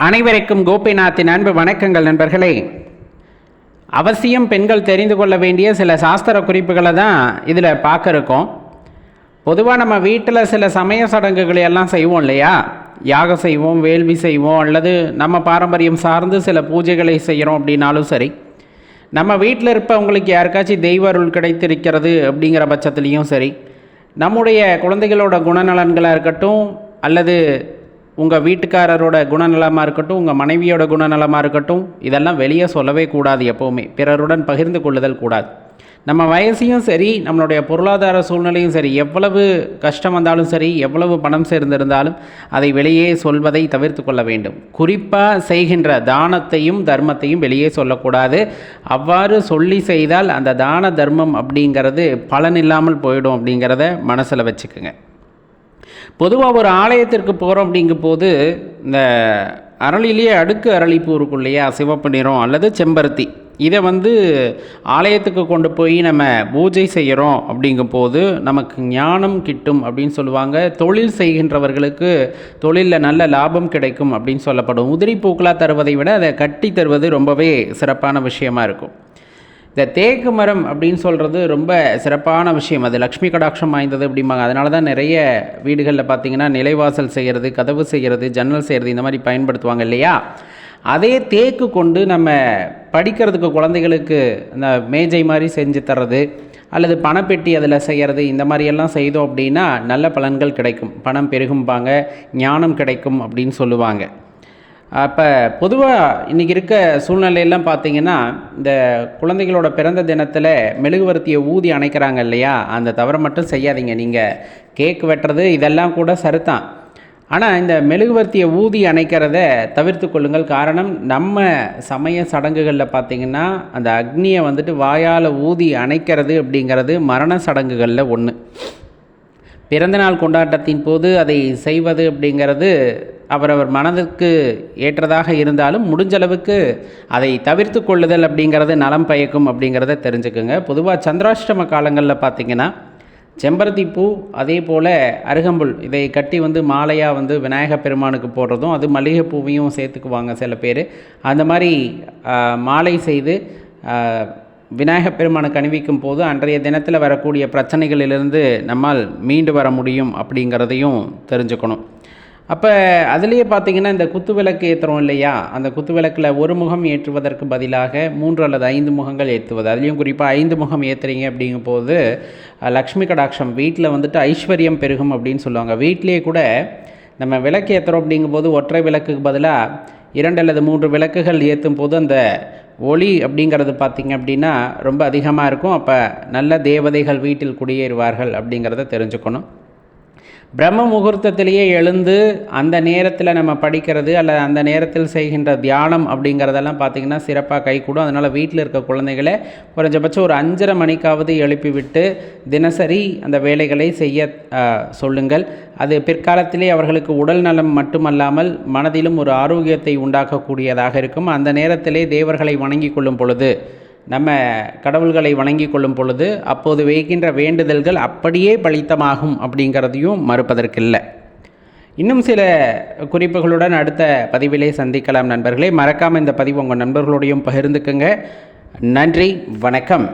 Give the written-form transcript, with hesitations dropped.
அனைவருக்கும் கோபிநாத்தின் அன்பு வணக்கங்கள் நண்பர்களே. அவசியம் பெண்கள் தெரிந்து கொள்ள வேண்டிய சில சாஸ்திர குறிப்புகளை தான் இதில் பார்க்க இருக்கோம். பொதுவாக நம்ம வீட்டில் சில சமய சடங்குகளை எல்லாம் செய்வோம் இல்லையா? யாகம் செய்வோம், வேள்வி செய்வோம், அல்லது நம்ம பாரம்பரியம் சார்ந்து சில பூஜைகளை செய்கிறோம் அப்படின்னாலும் சரி, நம்ம வீட்டில் இருப்பவங்களுக்கு யாருக்காச்சும் தெய்வ அருள் கிடைத்திருக்கிறது அப்படிங்கிற பட்சத்துலேயும் சரி, நம்முடைய குழந்தைகளோட குணநலன்களாக இருக்கட்டும், அல்லது உங்கள் வீட்டுக்காரரோட குணநலமாக இருக்கட்டும், உங்கள் மனைவியோட குணநலமாக இருக்கட்டும், இதெல்லாம் வெளியே சொல்லவே கூடாது. எப்போவுமே பிறருடன் பகிர்ந்து கொள்ளுதல் கூடாது. நம்ம வயசையும் சரி, நம்மளுடைய பொருளாதார சூழ்நிலையும் சரி, எவ்வளவு கஷ்டம் வந்தாலும் சரி, எவ்வளவு பணம் சேர்ந்திருந்தாலும் அதை வெளியே சொல்வதை தவிர்த்து கொள்ள வேண்டும். குறிப்பாக செய்கின்ற தானத்தையும் தர்மத்தையும் வெளியே சொல்லக்கூடாது. அவ்வாறு சொல்லி செய்தால் அந்த தான தர்மம் அப்படிங்கிறது பலனில்லாமல் போயிடும் அப்படிங்கிறத மனசில் வச்சுக்குங்க. பொதுவாக ஒரு ஆலயத்திற்கு போகிறோம் அப்படிங்கும் போது இந்த அரளிலேயே அடுக்கு அரளிப்பூ இருக்கும் இல்லையா, சிவப்பு நிறம் அல்லது செம்பருத்தி, இதை ஆலயத்துக்கு கொண்டு போய் நம்ம பூஜை செய்கிறோம் அப்படிங்கும் போது நமக்கு ஞானம் கிட்டும் அப்படின்னு சொல்லுவாங்க. தொழில் செய்கின்றவர்களுக்கு தொழிலில் நல்ல லாபம் கிடைக்கும் அப்படின்னு சொல்லப்படும். உதிரி பூக்களாக தருவதை விட அதை கட்டி தருவது ரொம்பவே சிறப்பான விஷயமா இருக்கும். இந்த தேக்கு மரம் அப்படின்னு சொல்கிறது ரொம்ப சிறப்பான விஷயம். அது லக்ஷ்மி கடாட்சம் வாய்ந்தது அப்படிம்பாங்க. அதனால தான் நிறைய வீடுகளில் பார்த்திங்கன்னா நிலைவாசல் செய்கிறது, கதவு செய்கிறது, ஜன்னல் செய்கிறது, இந்த மாதிரி பயன்படுத்துவாங்க இல்லையா? அதே தேக்கு கொண்டு நம்ம படிக்கிறதுக்கு குழந்தைகளுக்கு அந்த மேஜை மாதிரி செஞ்சு தர்றது, அல்லது பணப்பெட்டி அதில் செய்கிறது, இந்த மாதிரியெல்லாம் செய்தோம் அப்படின்னா நல்ல பலன்கள் கிடைக்கும். பணம் பெருகும்பாங்க, ஞானம் கிடைக்கும் அப்படின்னு சொல்லுவாங்க. அப்போ பொதுவாக இன்றைக்கி இருக்க சூழ்நிலையெல்லாம் பார்த்திங்கன்னா, இந்த குழந்தைகளோட பிறந்த தினத்தில் மெழுகுவர்த்தியை ஊதி அணைக்கிறாங்க இல்லையா? அந்த தவறை மட்டும் செய்யாதீங்க. நீங்கள் கேக் வெட்டுறது இதெல்லாம் கூட சரிதான். ஆனால் இந்த மெழுகுவர்த்தியை ஊதி அணைக்கிறத தவிர்த்து கொள்ளுங்கள். காரணம், நம்ம சமய சடங்குகளில் பார்த்திங்கன்னா அந்த அக்னியை வாயால் ஊதி அணைக்கிறது அப்படிங்கிறது மரண சடங்குகளில் ஒன்று. பிறந்தநாள் கொண்டாட்டத்தின் போது அதை செய்வது அப்படிங்கிறது அவரவர் மனதிற்கு ஏற்றதாக இருந்தாலும் முடிஞ்சளவுக்கு அதை தவிர்த்து கொள்ளுதல் அப்படிங்கிறது நலம் பயக்கும் அப்படிங்கிறத தெரிஞ்சுக்குங்க. பொதுவாக சந்திராஷ்டம காலங்களில் பார்த்திங்கன்னா செம்பருத்தி பூ, அதே போல் அருகம்புல், இதை கட்டி மாலையாக விநாயகப் பெருமானுக்கு போடுறதும், அது மல்லிகை பூவையும் சேர்த்துக்குவாங்க சில பேர். அந்த மாதிரி மாலை செய்து விநாயகப் பெருமானுக்கு அணிவிக்கும் போது அன்றைய தினத்தில் வரக்கூடிய பிரச்சனைகளிலிருந்து நம்மால் மீண்டு வர முடியும் அப்படிங்கிறதையும் தெரிஞ்சுக்கணும். அப்போ அதுலேயே பார்த்திங்கன்னா இந்த குத்து விளக்கு ஏற்றுறோம் இல்லையா? அந்த குத்து விளக்கில் ஒரு முகம் ஏற்றுவதற்கு பதிலாக 3 அல்லது 5 முகங்கள் ஏற்றுவது. அதுலேயும் குறிப்பாக 5 முகம் ஏற்றுறீங்க அப்படிங்கும் போது லக்ஷ்மி கடாட்சம் வீட்டில் ஐஸ்வர்யம் பெருகும் அப்படின்னு சொல்லுவாங்க. வீட்டிலேயே கூட நம்ம விளக்கு ஏற்றுறோம் அப்படிங்கும்போது ஒற்றை விளக்குக்கு பதிலாக 2 அல்லது 3 விளக்குகள் ஏற்றும் போது அந்த ஒளி அப்படிங்கிறது பார்த்திங்க அப்படின்னா ரொம்ப அதிகமாக இருக்கும். அப்போ நல்ல தேவதைகள் வீட்டில் குடியேறுவார்கள் அப்படிங்கிறத தெரிஞ்சுக்கணும். பிரம்ம முகூர்த்தத்திலேயே எழுந்து அந்த நேரத்தில் நம்ம படிக்கிறது அல்லது அந்த நேரத்தில் செய்கின்ற தியானம் அப்படிங்கிறதெல்லாம் பார்த்திங்கன்னா சிறப்பாக கைகூடும். அதனால் வீட்டில் இருக்க குழந்தைகளை குறைஞ்சபட்சம் ஒரு 5:30 மணிக்காவது எழுப்பிவிட்டு தினசரி அந்த வேலைகளை செய்ய சொல்லுங்கள். அது பிற்காலத்திலே அவர்களுக்கு உடல் நலம் மட்டுமல்லாமல் மனதிலும் ஒரு ஆரோக்கியத்தை உண்டாக்கக்கூடியதாக இருக்கும். அந்த நேரத்திலே தேவர்களை வணங்கி கொள்ளும் பொழுது, நம்ம கடவுள்களை வணங்கி கொள்ளும் பொழுது அப்போது வைக்கின்ற வேண்டுதல்கள் அப்படியே பலித்தமாகும் அப்படிங்கிறதையும் மறுப்பதற்கில்லை. இன்னும் சில குறிப்புகளுடன் அடுத்த பதிவிலே சந்திக்கலாம் நண்பர்களே. மறக்காமல் இந்த பதிவு உங்கள் நண்பர்களோடையும் பகிர்ந்துக்குங்க. நன்றி, வணக்கம்.